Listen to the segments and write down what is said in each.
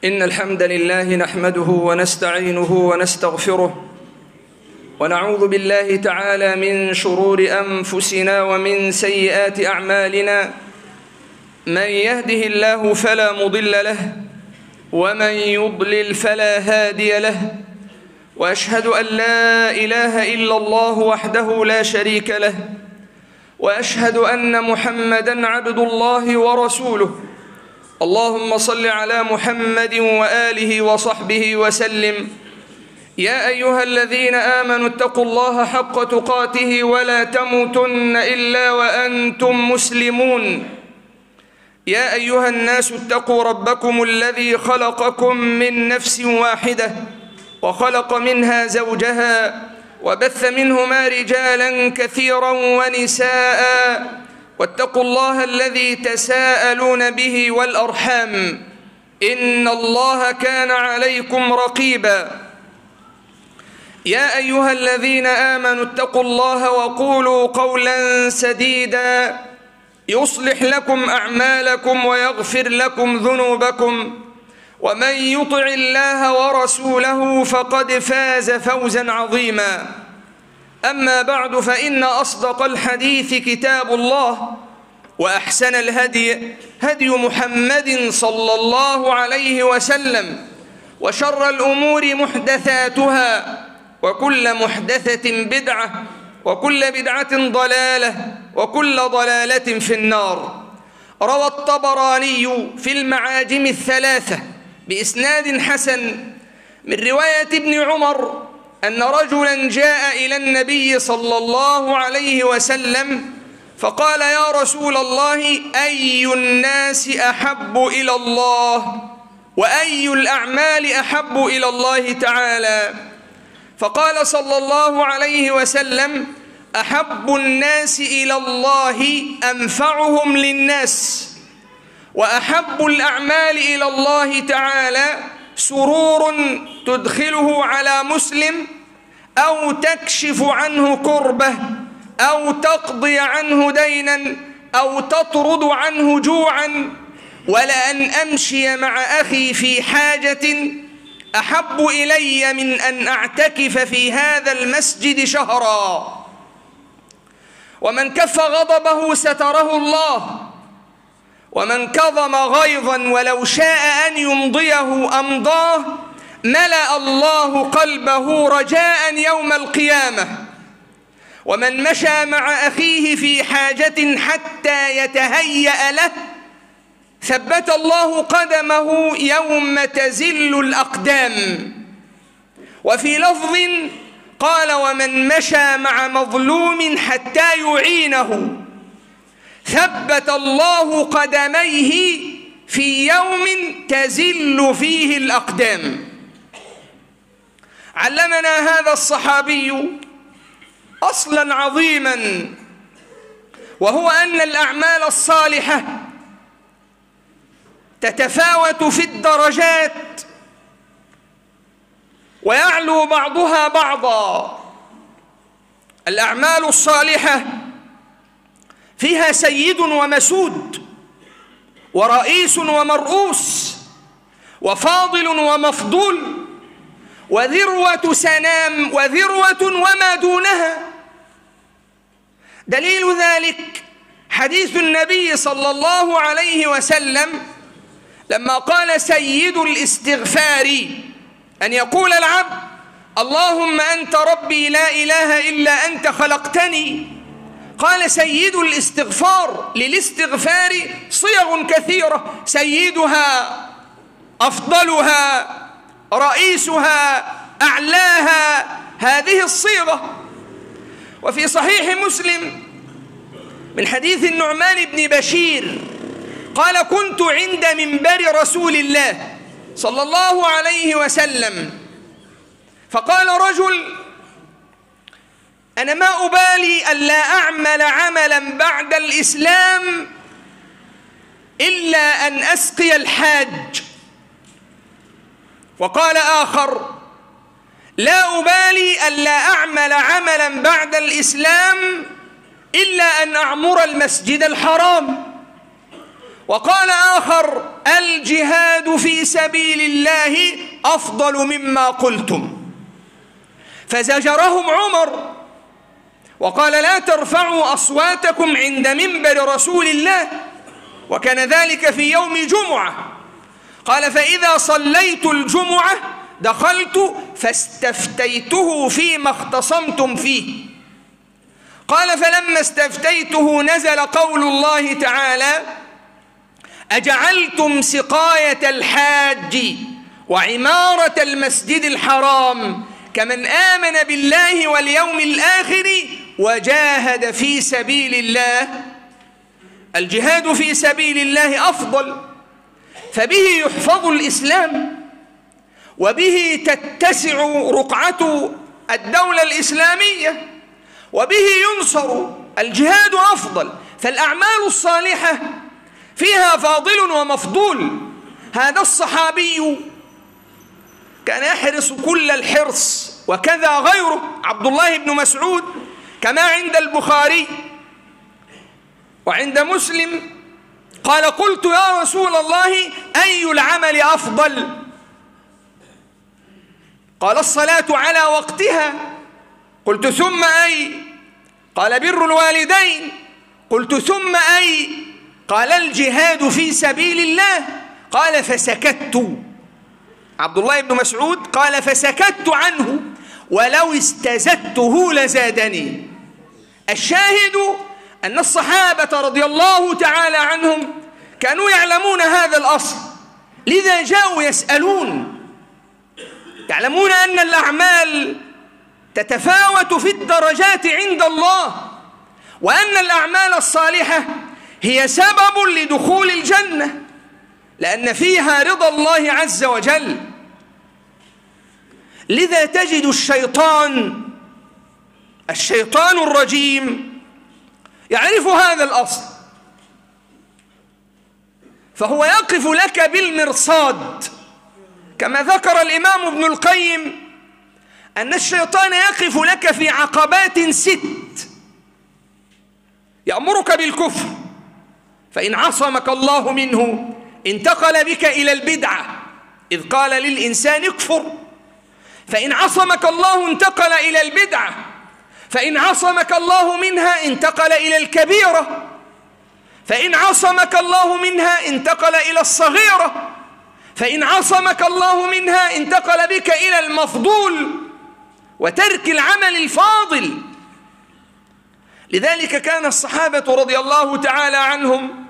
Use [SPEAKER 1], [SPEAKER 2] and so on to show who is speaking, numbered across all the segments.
[SPEAKER 1] إن الحمد لله نحمده ونستعينه ونستغفره ونعوذ بالله تعالى من شرور أنفسنا ومن سيئات أعمالنا. من يهده الله فلا مضل له ومن يضلل فلا هادي له، وأشهد أن لا إله إلا الله وحده لا شريك له، وأشهد أن محمدًا عبد الله ورسوله. اللهم صل على محمد وآله وصحبه وسلم. يا أيها الذين آمنوا اتقوا الله حق تقاته ولا تموتن إلا وأنتم مسلمون. يا أيها الناس اتقوا ربكم الذي خلقكم من نفس واحدة وخلق منها زوجها وبث منهما رجالا كثيرا ونساء، واتقوا الله الذي تساءلون به والأرحام إن الله كان عليكم رقيبا. يا أيها الذين آمنوا اتقوا الله وقولوا قولا سديدا يصلح لكم أعمالكم ويغفر لكم ذنوبكم، ومن يطع الله ورسوله فقد فاز فوزا عظيما. أما بعد، فإن أصدق الحديث كتاب الله، وأحسن الهدي هدي محمد صلى الله عليه وسلم، وشر الأمور محدثاتها، وكل محدثة بدعة، وكل بدعة ضلالة، وكل ضلالة في النار. روى الطبراني في المعاجم الثلاثة بإسناد حسن من رواية ابن عمر أن رجلا جاء إلى النبي صلى الله عليه وسلم فقال: يا رسول الله، أي الناس أحب إلى الله، وأي الأعمال أحب إلى الله تعالى؟ فقال صلى الله عليه وسلم: أحب الناس إلى الله أنفعهم للناس، وأحب الأعمال إلى الله تعالى سرور تدخله على مسلم، أو تكشف عنه كربة، أو تقضي عنه دينا، أو تطرد عنه جوعا. ولأن أمشي مع أخي في حاجة أحب إلي من أن أعتكف في هذا المسجد شهرا. ومن كف غضبه ستره الله، ومن كظم غيظا ولو شاء أن يمضيه أمضاه. ملأ الله قلبه رجاء يوم القيامة. ومن مشى مع أخيه في حاجة حتى يتهيأ له ثبت الله قدمه يوم تزل الأقدام. وفي لفظ قال: ومن مشى مع مظلوم حتى يعينه ثبت الله قدميه في يوم تزل فيه الأقدام. علمنا هذا الصحابي أصلا عظيما، وهو أن الأعمال الصالحة تتفاوت في الدرجات، ويعلو بعضها بعضا. الأعمال الصالحة فيها سيد ومسود، ورئيس ومرؤوس، وفاضل ومفضول، وذروة سنام، وذروة وما دونها. دليل ذلك حديث النبي صلى الله عليه وسلم لما قال: سيد الاستغفار أن يقول العبد: اللهم أنت ربي لا إله إلا أنت خلقتني. قال: سيد الاستغفار. للاستغفار صيغ كثيرة، سيدها، أفضلها، رئيسها، أعلاها، هذه الصيغة. وفي صحيح مسلم من حديث النعمان بن بشير قال: كنت عند منبر رسول الله صلى الله عليه وسلم، فقال رجل: أنا ما أبالي ألا أعمل عملا بعد الإسلام إلا أن أسقي الحاج. وقال آخر: لا أبالي ألا أعمل عملا بعد الإسلام إلا أن أعمر المسجد الحرام. وقال آخر: الجهاد في سبيل الله أفضل مما قلتم. فزجرهم عمر وقال: لا ترفعوا أصواتكم عند منبر رسول الله، وكان ذلك في يوم جمعة. قال: فإذا صليت الجمعة دخلت فاستفتيته فيما اختصمتم فيه. قال: فلما استفتيته نزل قول الله تعالى: أجعلتم سقاية الحاج وعمارة المسجد الحرام كمن آمن بالله واليوم الآخر وجاهد في سبيل الله. الجهاد في سبيل الله أفضل، فبه يحفظ الإسلام، وبه تتسع رقعة الدولة الإسلامية، وبه ينصر. الجهاد أفضل، فالأعمال الصالحة فيها فاضل ومفضول. هذا الصحابي كان يحرص كل الحرص، وكذا غيره عبد الله بن مسعود، كما عند البخاري وعند مسلم قال: قلت يا رسول الله أي العمل أفضل؟ قال: الصلاة على وقتها. قلت: ثم أي؟ قال: بر الوالدين. قلت: ثم أي؟ قال: الجهاد في سبيل الله. قال: فسكت. عبد الله بن مسعود قال: فسكت عنه ولو استزدته لزادني. الشاهد أن الصحابة رضي الله تعالى عنهم كانوا يعلمون هذا الأصل، لذا جاءوا يسألون، يعلمون أن الأعمال تتفاوت في الدرجات عند الله، وأن الأعمال الصالحة هي سبب لدخول الجنة، لأن فيها رضا الله عز وجل. لذا تجد الشيطان الرجيم يعرف هذا الأصل، فهو يقف لك بالمرصاد، كما ذكر الإمام ابن القيم أن الشيطان يقف لك في عقبات 6. يأمرك بالكفر، فإن عصمك الله منه انتقل بك إلى البدعة، إذ قال للإنسان اكفر. فإن عصمك الله انتقل إلى البدعة، فإن عصمك الله منها انتقل إلى الكبيرة، فإن عصمك الله منها انتقل إلى الصغيرة، فإن عصمك الله منها انتقل بك إلى المفضول وترك العمل الفاضل. لذلك كان الصحابة رضي الله تعالى عنهم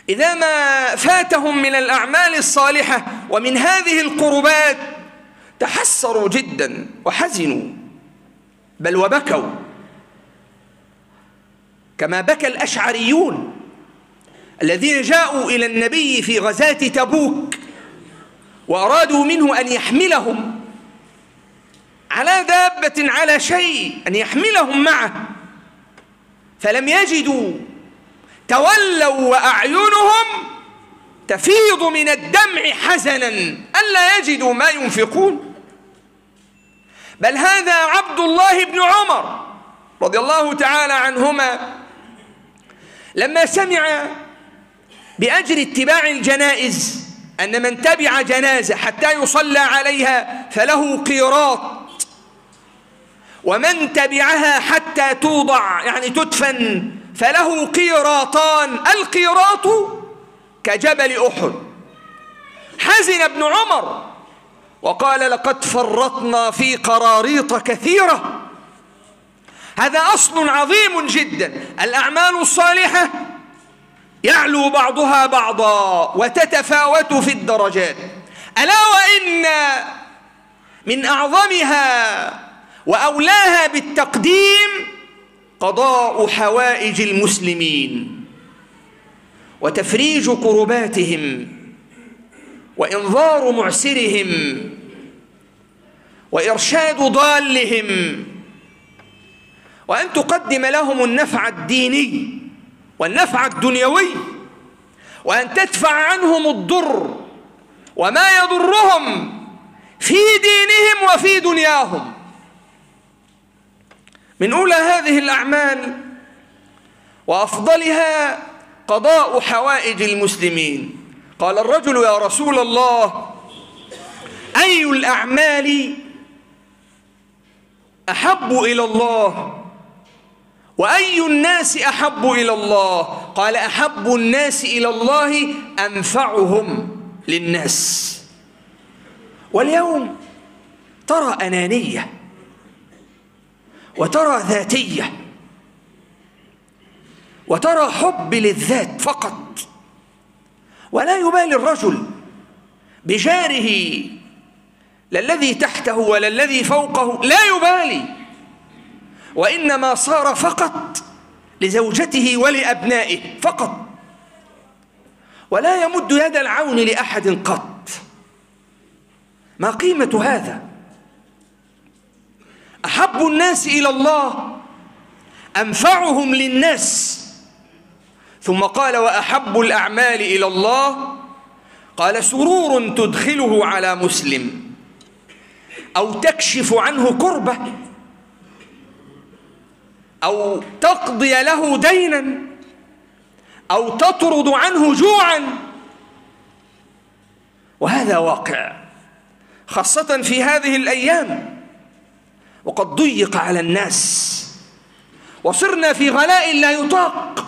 [SPEAKER 1] إذا ما فاتهم من الأعمال الصالحة ومن هذه القربات تحسروا جدا وحزنوا، بل وبكوا، كما بكى الأشعريون الذين جاءوا إلى النبي في غزاة تبوك وأرادوا منه أن يحملهم على دابة على شيء، أن يحملهم معه، فلم يجدوا، تولوا وأعينهم تفيض من الدمع حزنا ألا يجدوا ما ينفقون. بل هذا عبد الله بن عمر رضي الله تعالى عنهما لما سمع بأجر اتباع الجنائز، أن من تبع جنازة حتى يصلى عليها فله قيراط، ومن تبعها حتى توضع يعني تدفن فله قيراطان، القيراط كجبل أحد. حزن ابن عمر وقال: لقد فرطنا في قراريط كثيرة. هذا أصل عظيم جدا. الأعمال الصالحة يعلو بعضها بعضا وتتفاوت في الدرجات، ألا وإن من أعظمها وأولاها بالتقديم قضاء حوائج المسلمين وتفريج كرباتهم وإنظار معسرهم وإرشاد ضالهم، وأن تقدم لهم النفع الديني والنفع الدنيوي، وأن تدفع عنهم الضر وما يضرهم في دينهم وفي دنياهم. من أولى هذه الأعمال وأفضلها قضاء حوائج المسلمين. قال الرجل: يا رسول الله، أي الأعمال أحب إلى الله وأي الناس أحب إلى الله؟ قال: أحب الناس إلى الله أنفعهم للناس. واليوم ترى أنانية وترى ذاتية وترى حب للذات فقط، ولا يبالي الرجل بجاره، لا الذي تحته ولا الذي فوقه، لا يبالي، وإنما صار فقط لزوجته ولأبنائه فقط، ولا يمد يد العون لأحد قط. ما قيمة هذا؟ أحب الناس إلى الله أنفعهم للناس. ثم قال: وأحب الأعمال إلى الله، قال: سرور تدخله على مسلم، أو تكشف عنه كربة، أو تقضي له دينا، أو تطرد عنه جوعا. وهذا واقع خاصة في هذه الأيام، وقد ضيق على الناس وصرنا في غلاء لا يطاق.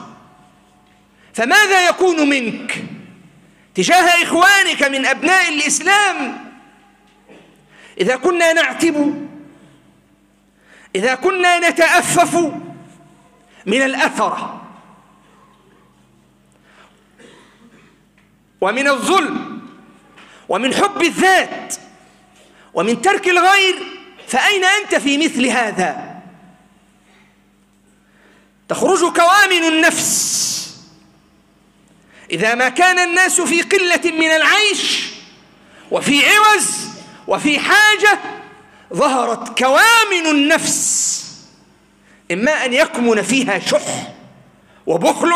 [SPEAKER 1] فماذا يكون منك تجاه إخوانك من أبناء الإسلام إذا كنا نعتب، إذا كنا نتأفف من الأثرة ومن الظلم ومن حب الذات ومن ترك الغير؟ فأين أنت في مثل هذا؟ تخرج كوامن النفس. إذا ما كان الناس في قلة من العيش وفي عوز وفي حاجة، ظهرت كوامن النفس، إما أن يكمن فيها شح وبخل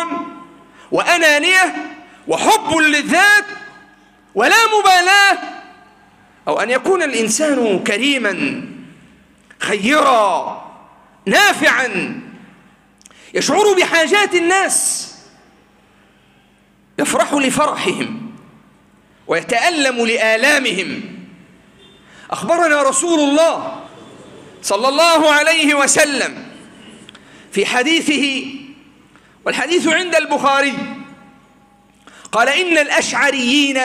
[SPEAKER 1] وأنانية وحب للذات ولا مبالاة، أو أن يكون الإنسان كريما خيرا نافعا يشعر بحاجات الناس، يفرح لفرحهم ويتألم لآلامهم. أخبرنا رسول الله صلى الله عليه وسلم في حديثه، والحديث عند البخاري، قال: إن الأشعريين،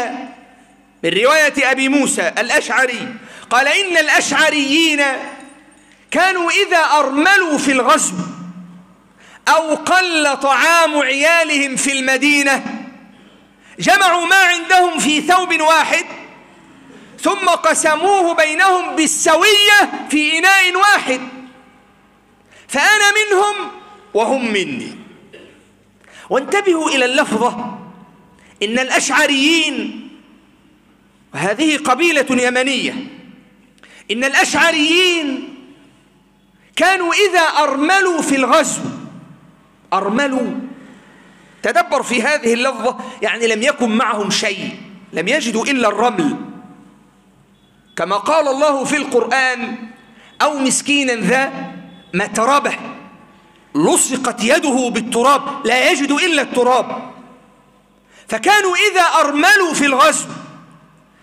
[SPEAKER 1] من رواية أبي موسى الأشعري، قال: إن الأشعريين كانوا إذا أرملوا في الغزو أو قل طعام عيالهم في المدينة جمعوا ما عندهم في ثوب واحد ثم قسموه بينهم بالسوية في إناء واحد، فأنا منهم وهم مني. وانتبهوا إلى اللفظة: إن الأشعريين، وهذه قبيلة يمنية، إن الأشعريين كانوا إذا أرملوا في الغزو، أرملوا، تدبر في هذه اللفظة، يعني لم يكن معهم شيء، لم يجدوا إلا الرمل، كما قال الله في القرآن: أو مسكينا ذا متربة لصقت يده بالتراب، لا يجد إلا التراب. فكانوا إذا أرملوا في الغزو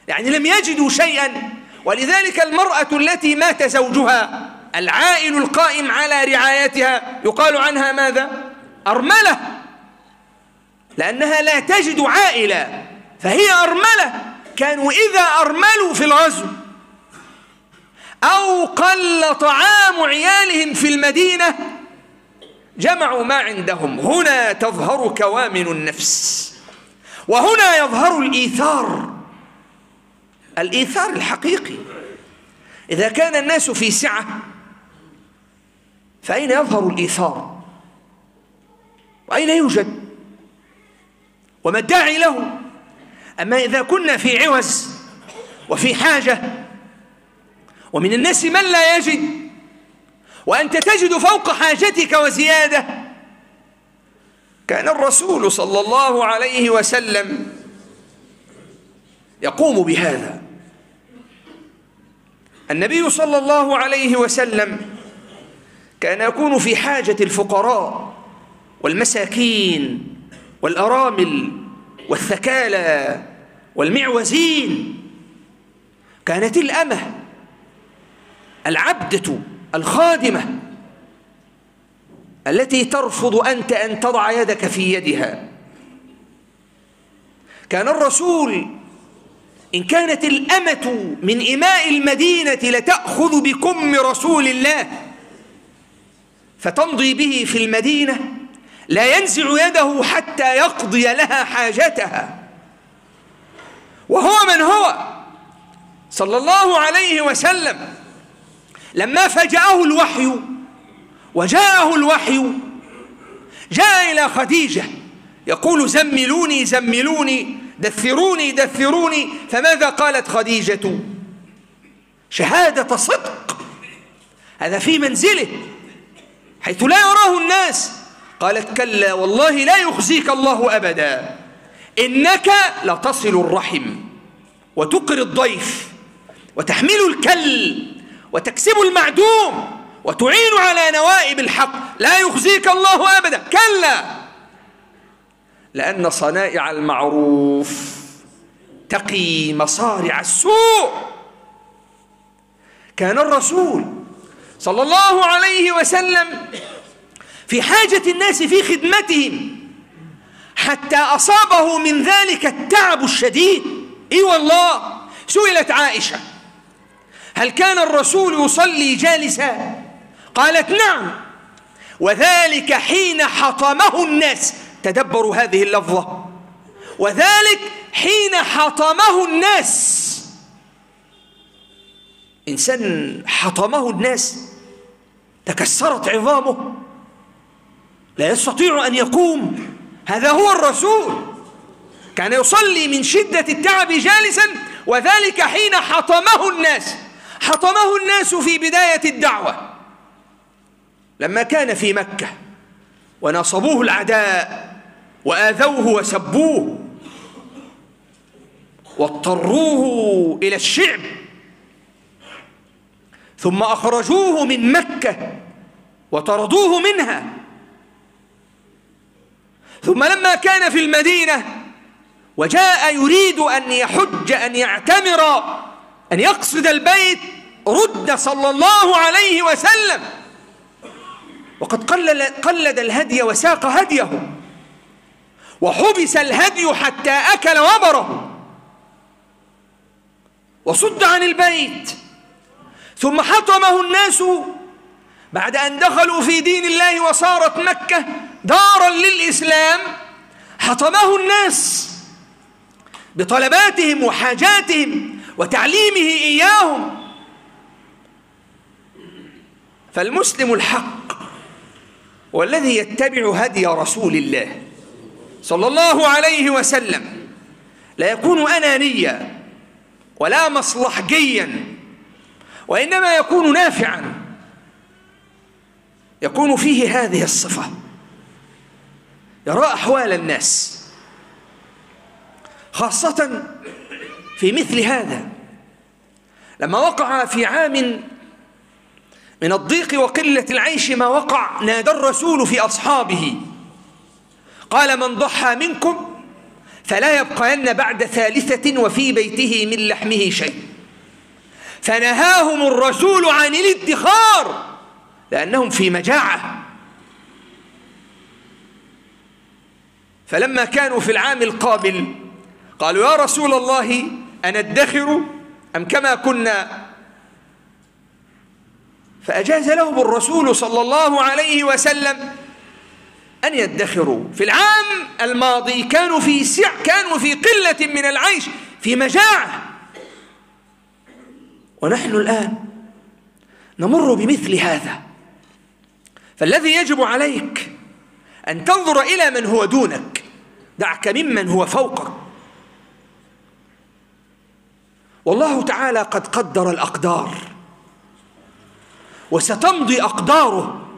[SPEAKER 1] يعني لم يجدوا شيئا. ولذلك المرأة التي مات زوجها، العائل القائم على رعايتها، يقال عنها ماذا؟ أرملة، لأنها لا تجد عائلة فهي أرملة. كانوا إذا أرملوا في الغزو أو قل طعام عيالهم في المدينة جمعوا ما عندهم. هنا تظهر كوامن النفس، وهنا يظهر الإيثار، الإيثار الحقيقي. إذا كان الناس في سعة فأين يظهر الإيثار؟ وأين يوجد؟ وما الداعي له؟ أما إذا كنا في عوز وفي حاجة ومن الناس من لا يجد، وأنت تجد فوق حاجتك وزيادة، كان الرسول صلى الله عليه وسلم يقوم بهذا. النبي صلى الله عليه وسلم كان يكون في حاجة الفقراء والمساكين والأرامل والثكالى والمعوزين. كانت الأمة العبدة الخادمة التي ترفض أنت أن تضع يدك في يدها. كان الرسول إن كانت الأمة من إماء المدينة لتأخذ بكم رسول الله فتمضي به في المدينة، لا ينزع يده حتى يقضي لها حاجتها. وهو من هو صلى الله عليه وسلم لما فجأه الوحي وجاءه الوحي جاء إلى خديجة يقول زملوني زملوني دثروني دثروني. فماذا قالت خديجة؟ شهادة صدق، هذا في منزله حيث لا يراه الناس. قالت كلا والله لا يخزيك الله أبدا، إنك لتصل الرحم وتقر الضيف وتحمل الكل وتكسب المعدوم وتعين على نوائب الحق، لا يخزيك الله أبدا. كلا، لأن صنائع المعروف تقي مصارع السوء. كان الرسول صلى الله عليه وسلم في حاجة الناس في خدمتهم حتى أصابه من ذلك التعب الشديد. إي والله، سئلت عائشة هل كان الرسول يصلي جالسا؟ قالت نعم، وذلك حين حطمه الناس. تدبروا هذه اللفظة، وذلك حين حطمه الناس. إنسان حطمه الناس، تكسرت عظامه، لا يستطيع أن يقوم. هذا هو الرسول، كان يصلي من شدة التعب جالسا، وذلك حين حطمه الناس. حطمه الناس في بداية الدعوة لما كان في مكة وناصبوه العداء وآذوه وسبوه واضطروه إلى الشعب، ثم أخرجوه من مكة وطردوه منها. ثم لما كان في المدينة وجاء يريد أن يحج أن يعتمر أن يقصد البيت، رد صلى الله عليه وسلم وقد قلد الهدي وساق هديه، وحبس الهدي حتى أكل وبره، وصد عن البيت. ثم حطمه الناس بعد أن دخلوا في دين الله وصارت مكة دارا للإسلام. حطمه الناس بطلباتهم وحاجاتهم وتعليمه إياهم. فالمسلم الحق والذي يتبع هدي رسول الله صلى الله عليه وسلم لا يكون أنانيا ولا مصلحجيا، وإنما يكون نافعا، يكون فيه هذه الصفة، يرى أحوال الناس، خاصة في مثل هذا. لما وقع في عام من الضيق وقلة العيش ما وقع، نادى الرسول في أصحابه قال من ضحى منكم فلا يبقين بعد ثالثة وفي بيته من لحمه شيء. فنهاهم الرسول عن الادخار لأنهم في مجاعة. فلما كانوا في العام القابل قالوا يا رسول الله أندخر أم كما كنا؟ فأجاز لهم الرسول صلى الله عليه وسلم أن يدخروا. في العام الماضي كانوا في قلة من العيش، في مجاعة، ونحن الآن نمر بمثل هذا. فالذي يجب عليك أن تنظر إلى من هو دونك، دعك ممن هو فوقك. والله تعالى قد قدر الأقدار وستمضي أقداره.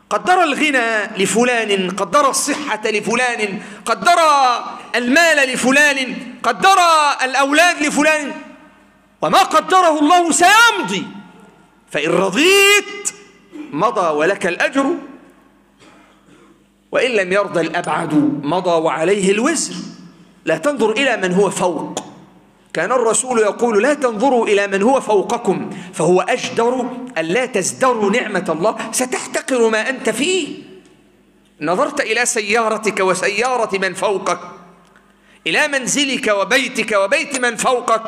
[SPEAKER 1] قدر الغنى لفلان، قدر الصحة لفلان، قدر المال لفلان، قدر الأولاد لفلان، وما قدره الله سيمضي. فإن رضيت مضى ولك الأجر، وإن لم يرضى الأبعد مضى وعليه الوزر. لا تنظر إلى من هو فوق. كان الرسول يقول: لا تنظروا إلى من هو فوقكم فهو أجدر أن لا تزدروا نعمة الله، ستحتقر ما أنت فيه. نظرت إلى سيارتك وسيارة من فوقك، إلى منزلك وبيتك وبيت من فوقك،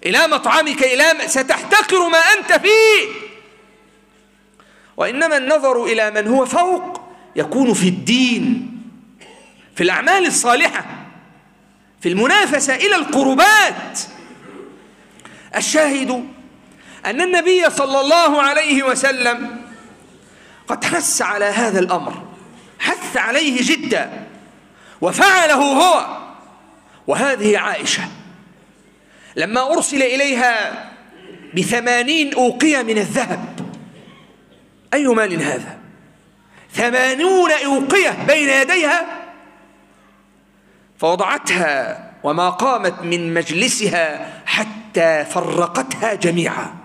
[SPEAKER 1] إلى مطعمك، ستحتقر ما أنت فيه. وإنما النظر إلى من هو فوق يكون في الدين، في الأعمال الصالحة، في المنافسة إلى القربات. الشاهد أن النبي صلى الله عليه وسلم قد حث على هذا الأمر، حث عليه جدا وفعله هو. وهذه عائشة لما أرسل إليها ب80 أوقية من الذهب، أي مال هذا؟ 80 أوقية بين يديها، فوضعتها وما قامت من مجلسها حتى فرقتها جميعا،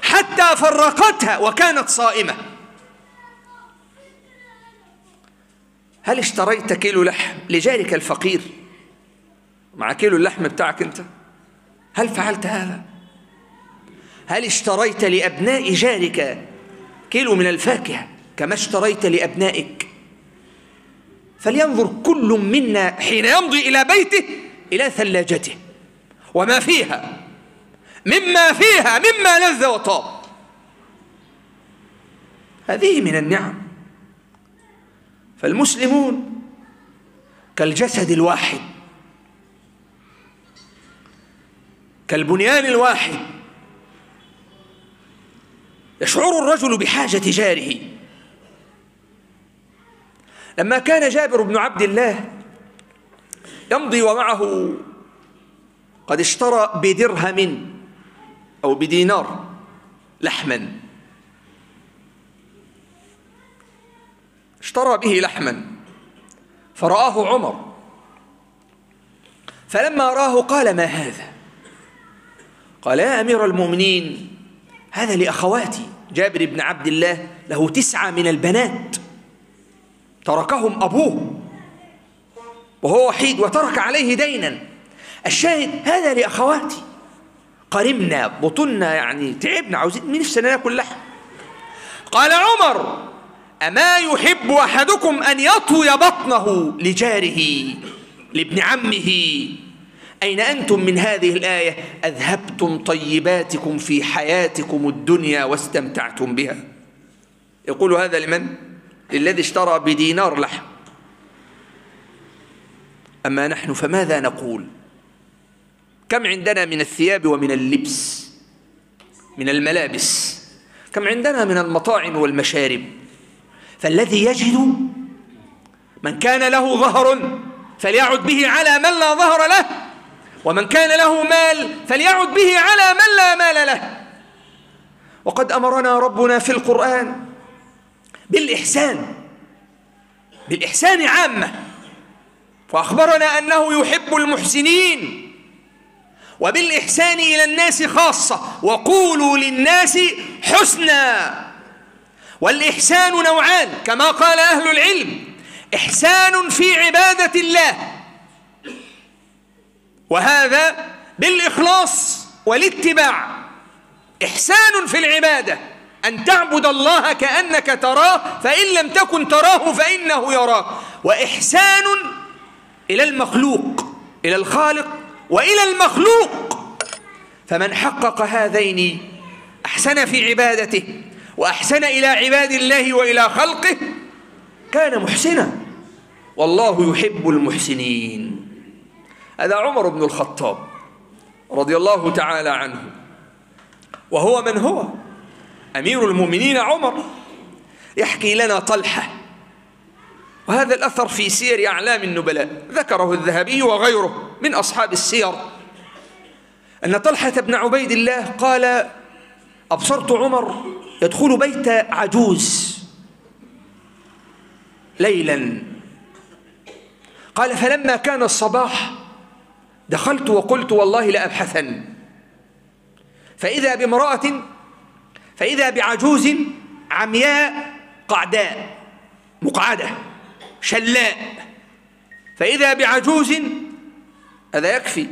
[SPEAKER 1] حتى فرقتها وكانت صائمة. هل اشتريت كيلو لحم لجارك الفقير مع كيلو اللحم بتاعك أنت؟ هل فعلت هذا؟ هل اشتريت لأبناء جارك كيلو من الفاكهة كما اشتريت لأبنائك؟ فلينظر كل منا حين يمضي إلى بيته إلى ثلاجته وما فيها مما لذ وطاب. هذه من النعم. فالمسلمون كالجسد الواحد، كالبنيان الواحد، يشعر الرجل بحاجة جاره. لما كان جابر بن عبد الله يمضي ومعه قد اشترى بدرهم أو بدينار لحما، اشترى به لحما، فرآه عمر، فلما راه قال: ما هذا؟ قال: يا أمير المؤمنين، هذا لأخواتي. جابر بن عبد الله له 9 من البنات تركهم أبوه وهو وحيد وترك عليه دينا. الشاهد هذا لأخواتي، قرمنا بطننا، يعني تعبنا، عاوزين من نفسنا ناكل لحم. قال عمر: أما يحب أحدكم أن يطوي بطنه لجاره لابن عمه؟ أين أنتم من هذه الآية؟ أذهبتم طيباتكم في حياتكم الدنيا واستمتعتم بها. يقول هذا لمن؟ للذي اشترى بدينار لحم. أما نحن فماذا نقول؟ كم عندنا من الثياب ومن اللبس، من الملابس؟ كم عندنا من المطاعم والمشارب؟ فالذي يجد، من كان له ظهر فليعد به على من لا ظهر له، ومن كان له مال فليعد به على من لا مال له. وقد أمرنا ربنا في القرآن بالإحسان عامة، وأخبرنا أنه يحب المحسنين، وبالإحسان إلى الناس خاصة، وقولوا للناس حسنا. والإحسان نوعان كما قال أهل العلم: إحسان في عبادة الله، وهذا بالإخلاص والاتباع. إحسان في العبادة أن تعبد الله كأنك تراه، فإن لم تكن تراه فإنه يراك. وإحسان إلى المخلوق، إلى الخالق وإلى المخلوق. فمن حقق هذين أحسن في عبادته وأحسن إلى عباد الله وإلى خلقه كان محسنا، والله يحب المحسنين. هذا عمر بن الخطاب رضي الله تعالى عنه، وهو من هو؟ أمير المؤمنين عمر. يحكي لنا طلحة، وهذا الأثر في سير أعلام النبلاء، ذكره الذهبي وغيره من أصحاب السير، أن طلحة بن عبيد الله قال: أبصرت عمر يدخل بيت عجوز ليلا. قال: فلما كان الصباح دخلت وقلت: والله لأبحثن. فإذا بعجوز عمياء قعداء مقعدة شلاء، فإذا بعجوز هذا يكفي،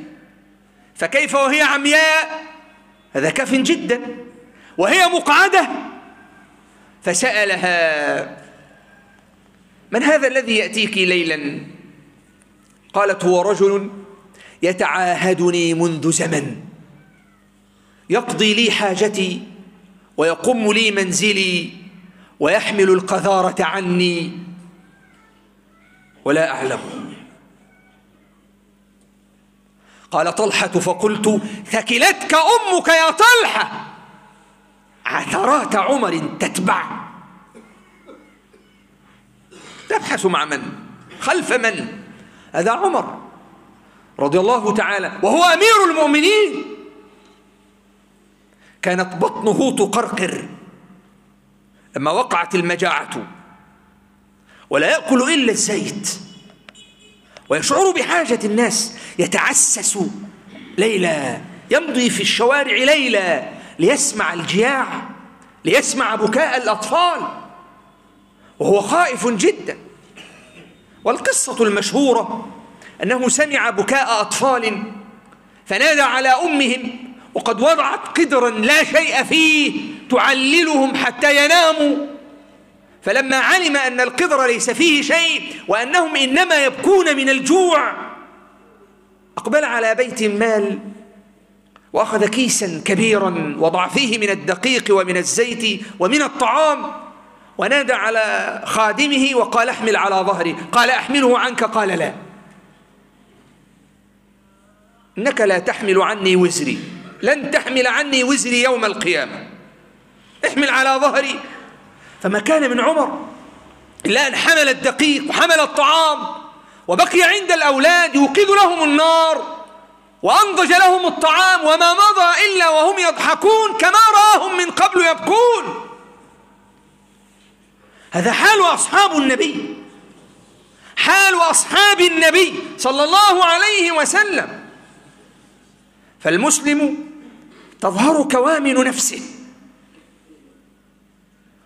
[SPEAKER 1] فكيف وهي عمياء؟ هذا كاف جدا. وهي مقعدة، فسألها: من هذا الذي يأتيك ليلا؟ قالت: هو رجل يتعاهدني منذ زمن، يقضي لي حاجتي ويقم لي منزلي ويحمل القذارة عني ولا أعلمه. قال طلحة: فقلت: ثكلتك أمك يا طلحة، عثرات عمر تتبع. تبحث مع من؟ خلف من؟ هذا عمر رضي الله تعالى، وهو أمير المؤمنين. كانت بطنه تقرقر لما وقعت المجاعة، ولا يأكل إلا الزيت، ويشعر بحاجة الناس، يتعسس ليلا، يمضي في الشوارع ليلا ليسمع الجياع، ليسمع بكاء الأطفال، وهو خائف جدا. والقصة المشهورة أنه سمع بكاء أطفال فنادى على أمهم وقد وضعت قدرا لا شيء فيه تعللهم حتى يناموا، فلما علم أن القدر ليس فيه شيء وأنهم إنما يبكون من الجوع، أقبل على بيت المال وأخذ كيسا كبيرا وضع فيه من الدقيق ومن الزيت ومن الطعام، ونادى على خادمه وقال: احمل على ظهري. قال: أحمله عنك؟ قال: لا، إنك لا تحمل عني وزري، لن تحمل عني وزري يوم القيامة، احمل على ظهري. فما كان من عمر إلا أن حمل الدقيق وحمل الطعام وبقي عند الأولاد يوقظ لهم النار وأنضج لهم الطعام، وما مضى إلا وهم يضحكون كما راهم من قبل يبكون. هذا حال أصحاب النبي، حال أصحاب النبي صلى الله عليه وسلم. فالمسلم تظهر كوامن نفسه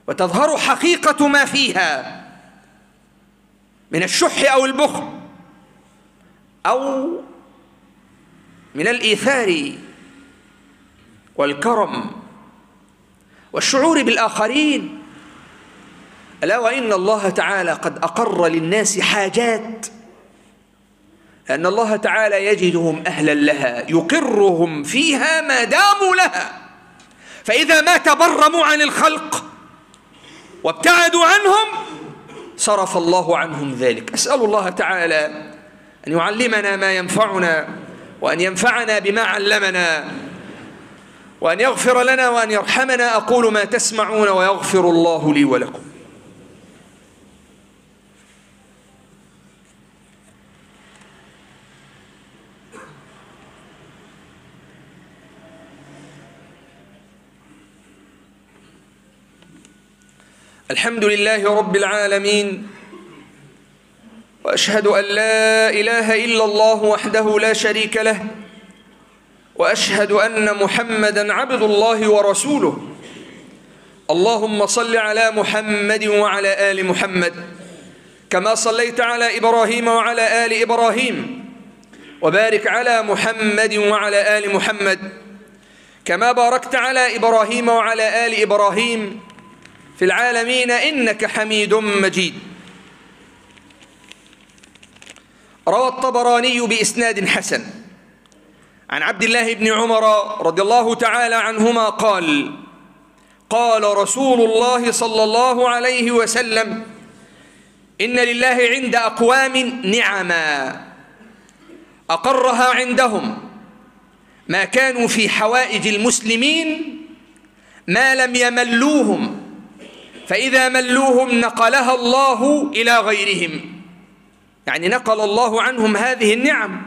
[SPEAKER 1] وتظهر حقيقة ما فيها من الشح أو البخل أو من الإيثار والكرم والشعور بالآخرين. ألا وإن الله تعالى قد أقر للناس حاجات، لأن الله تعالى يجدهم أهلا لها، يقرهم فيها ما داموا لها، فإذا ما تبرموا عن الخلق وابتعدوا عنهم صرف الله عنهم ذلك. أسأل الله تعالى أن يعلمنا ما ينفعنا، وأن ينفعنا بما علمنا، وأن يغفر لنا وأن يرحمنا. أقول ما تسمعون ويغفر الله لي ولكم. الحمد لله رب العالمين، وأشهد أن لا إله إلا الله وحده لا شريك له، وأشهد أن محمدًا عبد الله ورسوله. اللهم صل على محمد وعلى آل محمد كما صليت على إبراهيم وعلى آل إبراهيم، وبارك على محمد وعلى آل محمد كما باركت على إبراهيم وعلى آل إبراهيم في العالمين إنك حميد مجيد. روى الطبراني بإسناد حسن عن عبد الله بن عمر رضي الله تعالى عنهما قال: قال رسول الله صلى الله عليه وسلم: إن لله عند أقوام نعما أقرها عندهم ما كانوا في حوائج المسلمين ما لم يملوهم، فإذا ملوهم نقلها الله إلى غيرهم. يعني نقل الله عنهم هذه النعم،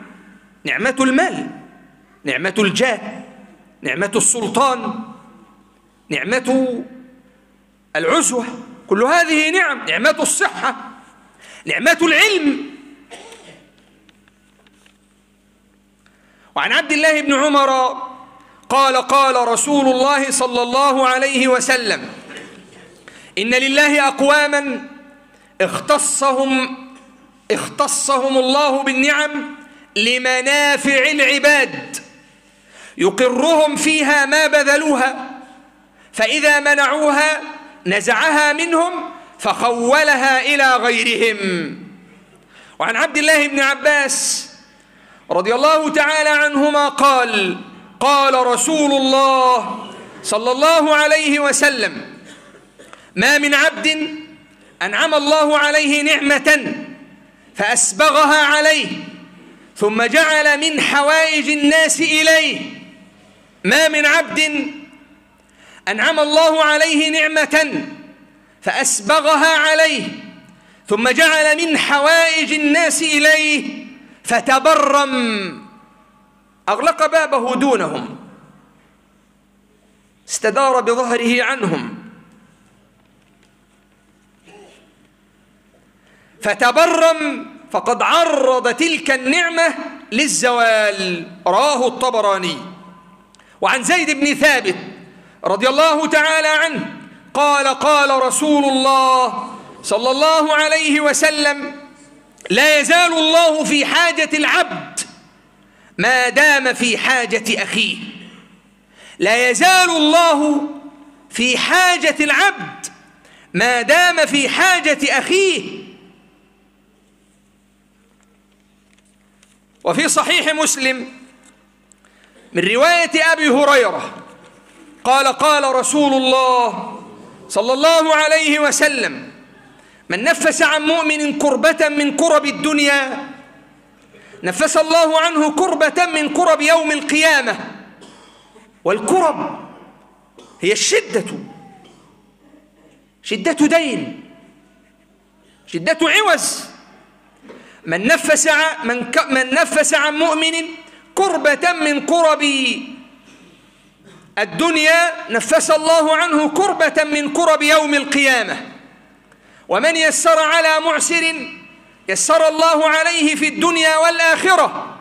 [SPEAKER 1] نعمة المال، نعمة الجاه، نعمة السلطان، نعمة العزوة، كل هذه نعم، نعمة الصحة، نعمة العلم. وعن عبد الله بن عمر قال: قال رسول الله صلى الله عليه وسلم: إن لله أقواما اختصهم الله بالنعم لمنافع العباد يقرهم فيها ما بذلوها، فإذا منعوها نزعها منهم فخولها إلى غيرهم. وعن عبد الله بن عباس رضي الله تعالى عنهما قال: قال رسول الله صلى الله عليه وسلم: ما من عبد أنعم الله عليه نعمة فأسبغها عليه ثم جعل من حوائج الناس إليه. ما من عبد أنعم الله عليه نعمة فأسبغها عليه ثم جعل من حوائج الناس إليه فتبرم، أغلق بابه دونهم، استدار بظهره عنهم، فتبرم فقد عرض تلك النعمة للزوال. رواه الطبراني. وعن زيد بن ثابت رضي الله تعالى عنه قال: قال رسول الله صلى الله عليه وسلم: لا يزال الله في حاجة العبد ما دام في حاجة أخيه. لا يزال الله في حاجة العبد ما دام في حاجة أخيه. وفي صحيح مسلم من رواية أبي هريرة قال: قال رسول الله صلى الله عليه وسلم: من نفس عن مؤمن كربة من كرب الدنيا نفس الله عنه كربة من كرب يوم القيامة. والكرب هي الشدة، شدة دين، شدة عوز. من نفس عن مؤمن كربة من كرب الدنيا نفس الله عنه كربة من كرب يوم القيامة. ومن يسر على معسر يسر الله عليه في الدنيا والآخرة.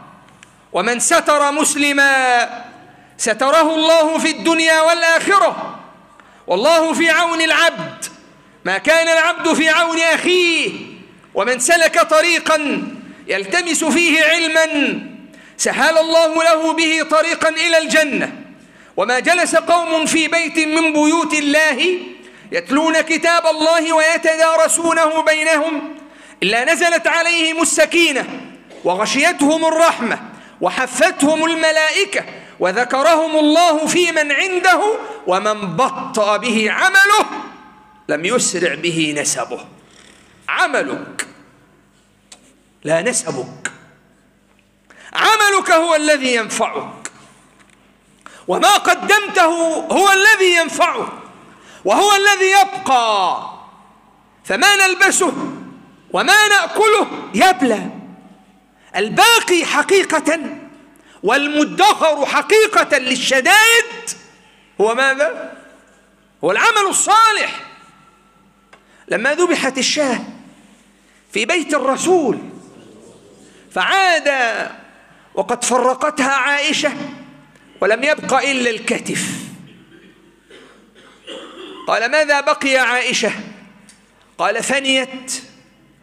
[SPEAKER 1] ومن ستر مسلما ستره الله في الدنيا والآخرة. والله في عون العبد ما كان العبد في عون أخيه. ومن سلك طريقا يلتمس فيه علما سهل الله له به طريقا إلى الجنة. وما جلس قوم في بيت من بيوت الله يتلون كتاب الله ويتدارسونه بينهم إلا نزلت عليهم السكينة وغشيتهم الرحمة وحفتهم الملائكة وذكرهم الله في من عنده. ومن بطأ به عمله لم يسرع به نسبه. عملك لا نسبك، عملك هو الذي ينفعك، وما قدمته هو الذي ينفعك وهو الذي يبقى. فما نلبسه وما نأكله يبلى. الباقي حقيقة والمدخر حقيقة للشدائد هو ماذا؟ هو العمل الصالح. لما ذبحت الشاة في بيت الرسول فعاد وقد فرقتها عائشة ولم يبق إلا الكتف. قال: ماذا بقي عائشة؟ قال: فنيت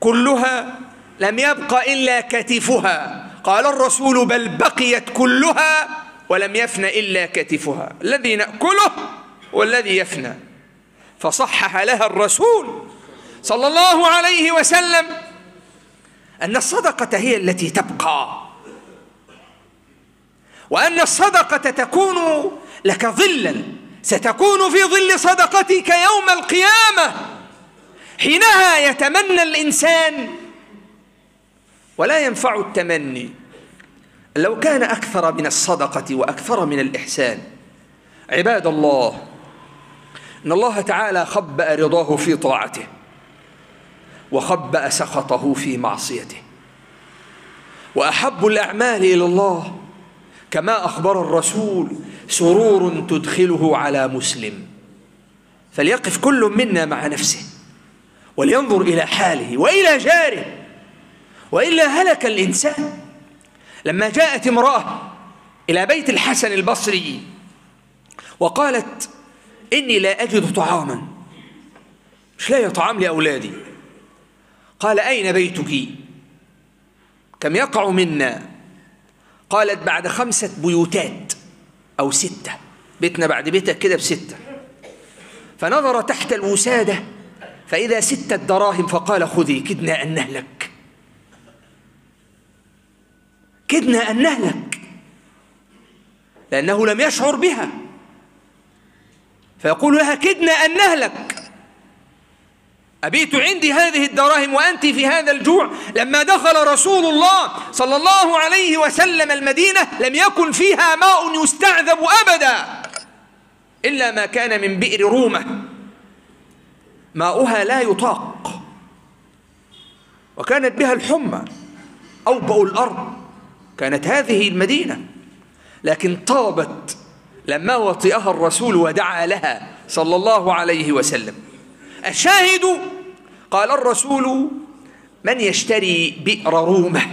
[SPEAKER 1] كلها لم يبق إلا كتفها. قال الرسول: بل بقيت كلها ولم يفن إلا كتفها. الذي نأكله والذي يفنى. فصحح لها الرسول صلى الله عليه وسلم أن الصدقة هي التي تبقى، وأن الصدقة تكون لك ظلا ستكون في ظل صدقتك يوم القيامة. حينها يتمنى الإنسان ولا ينفع التمني. لو كان أكثر من الصدقة وأكثر من الإحسان. عباد الله، إن الله تعالى خبأ رضاه في طاعته وخبأ سخطه في معصيته. وأحب الأعمال إلى الله كما أخبر الرسول سرور تدخله على مسلم. فليقف كل منا مع نفسه ولينظر إلى حاله وإلى جاره، وإلا هلك الإنسان. لما جاءت امرأة إلى بيت الحسن البصري وقالت: إني لا أجد طعاما مش لاقي طعام لأولادي. قال: أين بيتك؟ كم يقع منا؟ قالت: بعد 5 بيوتات أو 6، بيتنا بعد بيتك كده ب6. فنظر تحت الوسادة فإذا 6 دراهم، فقال: خذي، كدنا أن نهلك، كدنا أن نهلك، لأنه لم يشعر بها، فيقول لها: كدنا أن نهلك، أبيت عندي هذه الدراهم وأنت في هذا الجوع. لما دخل رسول الله صلى الله عليه وسلم المدينة لم يكن فيها ماء يستعذب أبدا إلا ما كان من بئر رومة، ماؤها لا يطاق، وكانت بها الحمى، أوبأ الأرض كانت هذه المدينة، لكن طابت لما وطئها الرسول ودعا لها صلى الله عليه وسلم. الشاهد: قال الرسول: من يشتري بئر رومة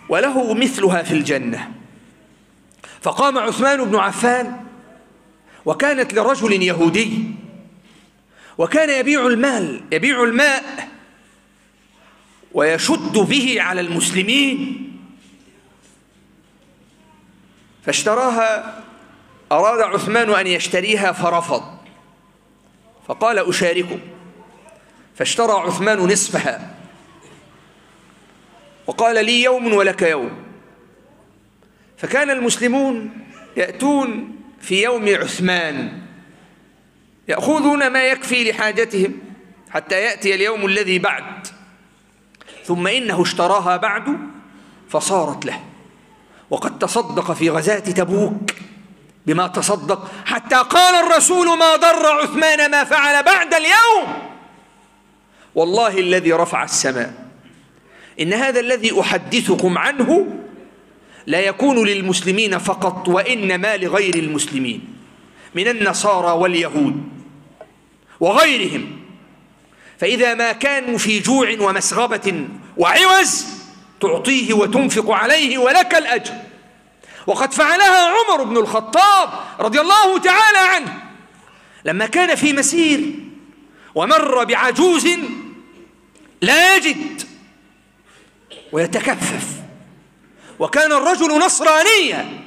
[SPEAKER 1] وله مثلها في الجنة؟ فقام عثمان بن عفان، وكانت لرجل يهودي، وكان يبيع الماء ويشد به على المسلمين، فاشتراها. أراد عثمان أن يشتريها فرفض، فقال: أشاركه. فاشترى عثمان نصفها وقال: لي يوم ولك يوم. فكان المسلمون يأتون في يوم عثمان يأخذون ما يكفي لحاجتهم حتى يأتي اليوم الذي بعد، ثم إنه اشتراها بعد فصارت له، وقد تصدق في غزاة تبوك بما تصدق، حتى قال الرسول: ما ضر عثمان ما فعل بعد اليوم، والله الذي رفع السماء إن هذا الذي أحدثكم عنه لا يكون للمسلمين فقط، وإنما لغير المسلمين من النصارى واليهود وغيرهم، فإذا ما كانوا في جوع ومسغبة وعوز تعطيه وتنفق عليه ولك الأجر. وقد فعلها عمر بن الخطاب رضي الله تعالى عنه لما كان في مسير ومر بعجوز لا يجد ويتكفف، وكان الرجل نصرانيا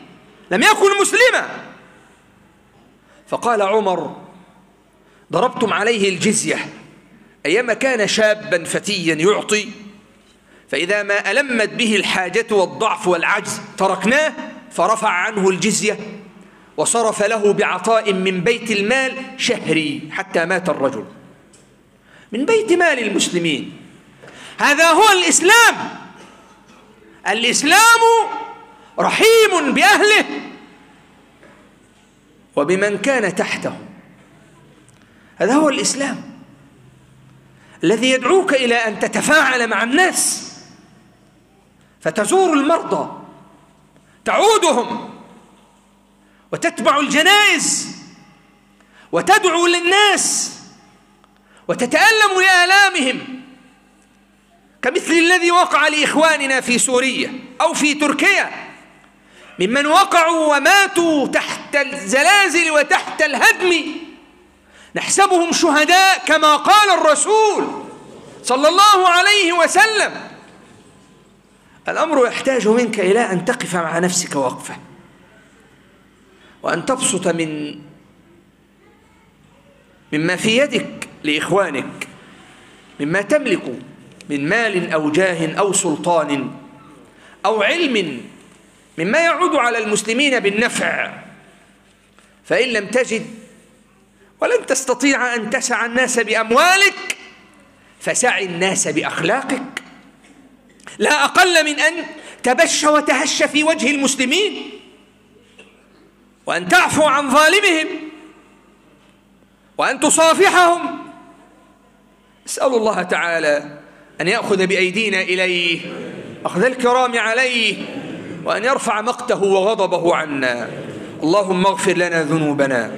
[SPEAKER 1] لم يكن مسلما، فقال عمر: ضربتم عليه الجزية أيما كان شابا فتيا يعطي، فإذا ما ألمت به الحاجة والضعف والعجز تركناه، فرفع عنه الجزية وصرف له بعطاء من بيت المال شهري حتى مات الرجل، من بيت مال المسلمين. هذا هو الإسلام. الإسلام رحيم بأهله وبمن كان تحته. هذا هو الإسلام الذي يدعوك إلى أن تتفاعل مع الناس، فتزور المرضى، تعودهم، وتتبع الجنائز، وتدعو للناس، وتتألم لآلامهم، كمثل الذي وقع لإخواننا في سوريا أو في تركيا ممن وقعوا وماتوا تحت الزلازل وتحت الهدم، نحسبهم شهداء كما قال الرسول صلى الله عليه وسلم. الأمر يحتاج منك إلى أن تقف مع نفسك وقفة، وأن تبسط مما في يدك لإخوانك، مما تملك من مال أو جاه أو سلطان أو علم، مما يعود على المسلمين بالنفع. فإن لم تجد ولن تستطيع أن تسع الناس بأموالك، فسع الناس بأخلاقك، لا أقل من أن تبش وتهش في وجه المسلمين، وأن تعفو عن ظالمهم، وأن تصافحهم. اسأل الله تعالى أن يأخذ بأيدينا إليه أخذ الكرام عليه، وأن يرفع مقته وغضبه عنا. اللهم اغفر لنا ذنوبنا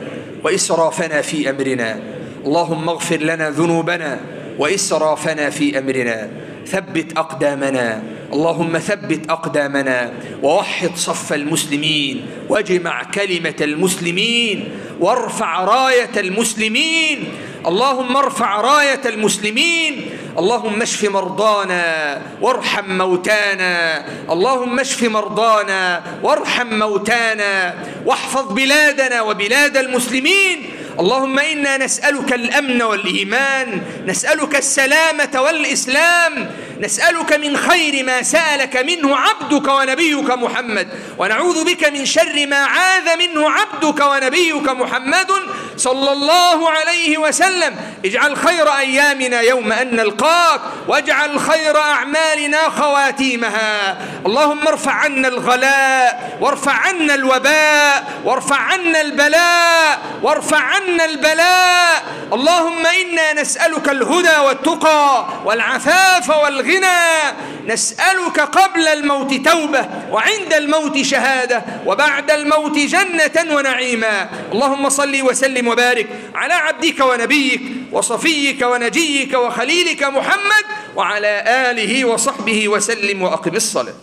[SPEAKER 1] وإسرافنا في أمرنا، اللهم اغفر لنا ذنوبنا وإسرافنا في أمرنا، ثبت أقدامنا اللهم ثبت أقدامنا ووحد صف المسلمين واجمع كلمة المسلمين وارفع راية المسلمين. اللهم ارفع راية المسلمين. اللهم اشف مرضانا وارحم موتانا. اللهم اشف مرضانا وارحم موتانا واحفظ بلادنا وبلاد المسلمين. اللهم إنا نسألك الأمن والإيمان، نسألك السلامة والإسلام، نسألك من خير ما سألك منه عبدك ونبيك محمد، ونعوذ بك من شر ما عاذ منه عبدك ونبيك محمد صلى الله عليه وسلم. اجعل خير أيامنا يوم أن نلقاك، واجعل خير أعمالنا خواتيمها. اللهم ارفع عنا الغلاء، وارفع عنا الوباء، وارفع عنا البلاء، وارفع عنا البلاء. اللهم إنا نسألك الهدى والتقى والعفاف والغنى. نسألك قبل الموت توبة، وعند الموت شهادة، وبعد الموت جنة ونعيما. اللهم صل وسلم وبارك على عبدك ونبيك وصفيك ونجيك وخليلك محمد وعلى آله وصحبه وسلم، وأقم الصلاة.